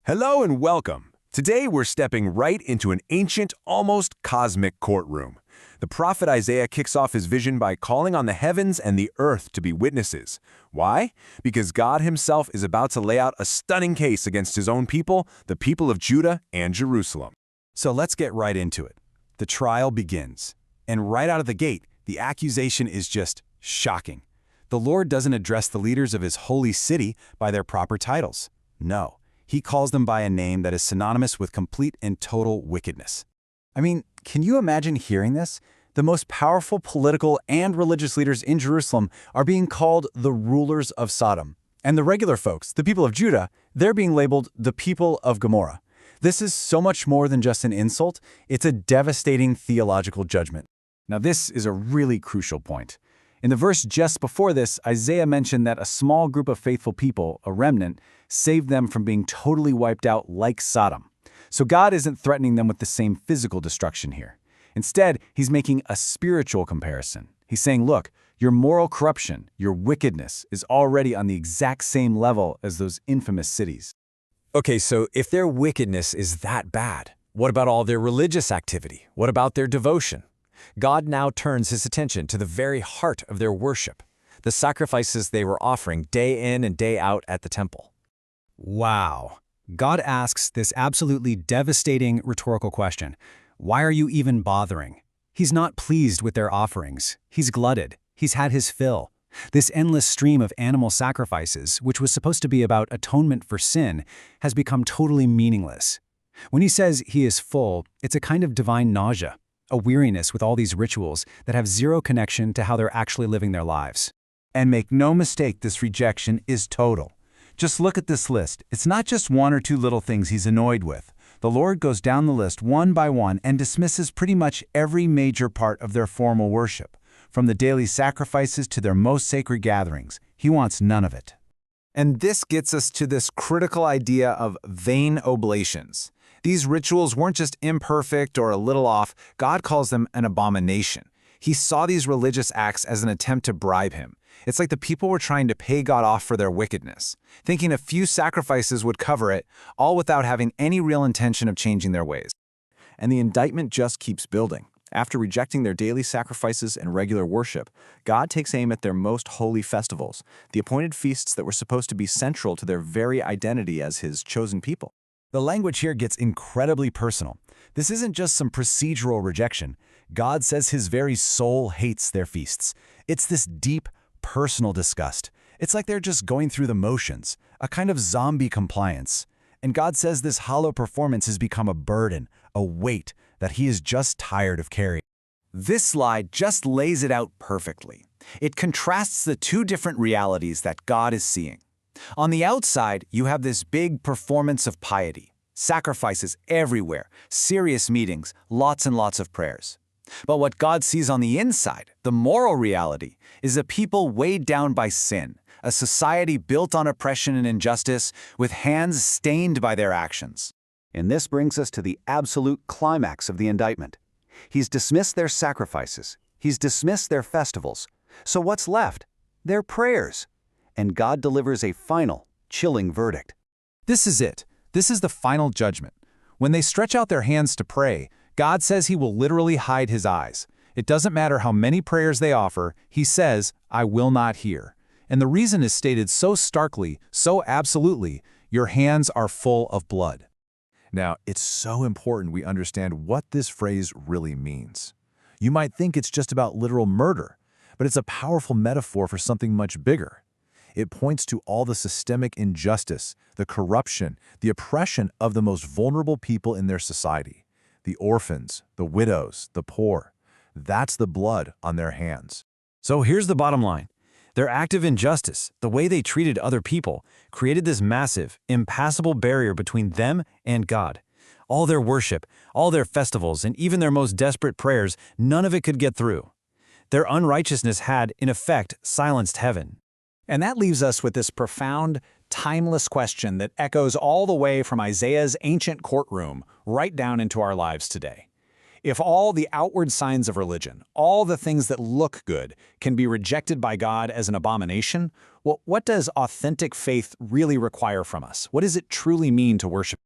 Hello and welcome. Today we're stepping right into an ancient, almost cosmic courtroom. The prophet Isaiah kicks off his vision by calling on the heavens and the earth to be witnesses. Why? Because God himself is about to lay out a stunning case against his own people, the people of Judah and Jerusalem. So let's get right into it. The trial begins. And right out of the gate, the accusation is just shocking. The Lord doesn't address the leaders of his holy city by their proper titles. No. He calls them by a name that is synonymous with complete and total wickedness. I mean, can you imagine hearing this? The most powerful political and religious leaders in Jerusalem are being called the rulers of Sodom. And the regular folks, the people of Judah, they're being labeled the people of Gomorrah. This is so much more than just an insult. It's a devastating theological judgment. Now, this is a really crucial point. In the verse just before this, Isaiah mentioned that a small group of faithful people, a remnant, saved them from being totally wiped out like Sodom. So God isn't threatening them with the same physical destruction here. Instead, he's making a spiritual comparison. He's saying, look, your moral corruption, your wickedness is already on the exact same level as those infamous cities. Okay, so if their wickedness is that bad, what about all their religious activity? What about their devotion? God now turns his attention to the very heart of their worship, the sacrifices they were offering day in and day out at the temple. Wow. God asks this absolutely devastating rhetorical question. Why are you even bothering? He's not pleased with their offerings. He's glutted. He's had his fill. This endless stream of animal sacrifices, which was supposed to be about atonement for sin, has become totally meaningless. When he says he is full, it's a kind of divine nausea, a weariness with all these rituals that have zero connection to how they're actually living their lives. And make no mistake, this rejection is total. Just look at this list. It's not just one or two little things he's annoyed with. The Lord goes down the list one by one and dismisses pretty much every major part of their formal worship. From the daily sacrifices to their most sacred gatherings, he wants none of it. And this gets us to this critical idea of vain oblations. These rituals weren't just imperfect or a little off. God calls them an abomination. He saw these religious acts as an attempt to bribe him. It's like the people were trying to pay God off for their wickedness, thinking a few sacrifices would cover it, all without having any real intention of changing their ways. And the indictment just keeps building. After rejecting their daily sacrifices and regular worship, God takes aim at their most holy festivals, the appointed feasts that were supposed to be central to their very identity as his chosen people. The language here gets incredibly personal. This isn't just some procedural rejection. God says his very soul hates their feasts. It's this deep, personal disgust. It's like they're just going through the motions, a kind of zombie compliance. And God says this hollow performance has become a burden, a weight that he is just tired of carrying. This slide just lays it out perfectly. It contrasts the two different realities that God is seeing. On the outside, you have this big performance of piety, sacrifices everywhere, serious meetings, lots and lots of prayers. But what God sees on the inside, the moral reality, is a people weighed down by sin, a society built on oppression and injustice, with hands stained by their actions. And this brings us to the absolute climax of the indictment. He's dismissed their sacrifices. He's dismissed their festivals. So what's left? Their prayers. And God delivers a final, chilling verdict. This is it. This is the final judgment. When they stretch out their hands to pray, God says he will literally hide his eyes. It doesn't matter how many prayers they offer, he says, I will not hear. And the reason is stated so starkly, so absolutely, your hands are full of blood. Now, it's so important we understand what this phrase really means. You might think it's just about literal murder, but it's a powerful metaphor for something much bigger. It points to all the systemic injustice, the corruption, the oppression of the most vulnerable people in their society. The orphans, the widows, the poor. That's the blood on their hands. So here's the bottom line. Their act of injustice, the way they treated other people, created this massive, impassable barrier between them and God. All their worship, all their festivals, and even their most desperate prayers, none of it could get through. Their unrighteousness had, in effect, silenced heaven. And that leaves us with this profound, timeless question that echoes all the way from Isaiah's ancient courtroom right down into our lives today. If all the outward signs of religion, all the things that look good, can be rejected by God as an abomination, Well, what does authentic faith really require from us? What does it truly mean to worship?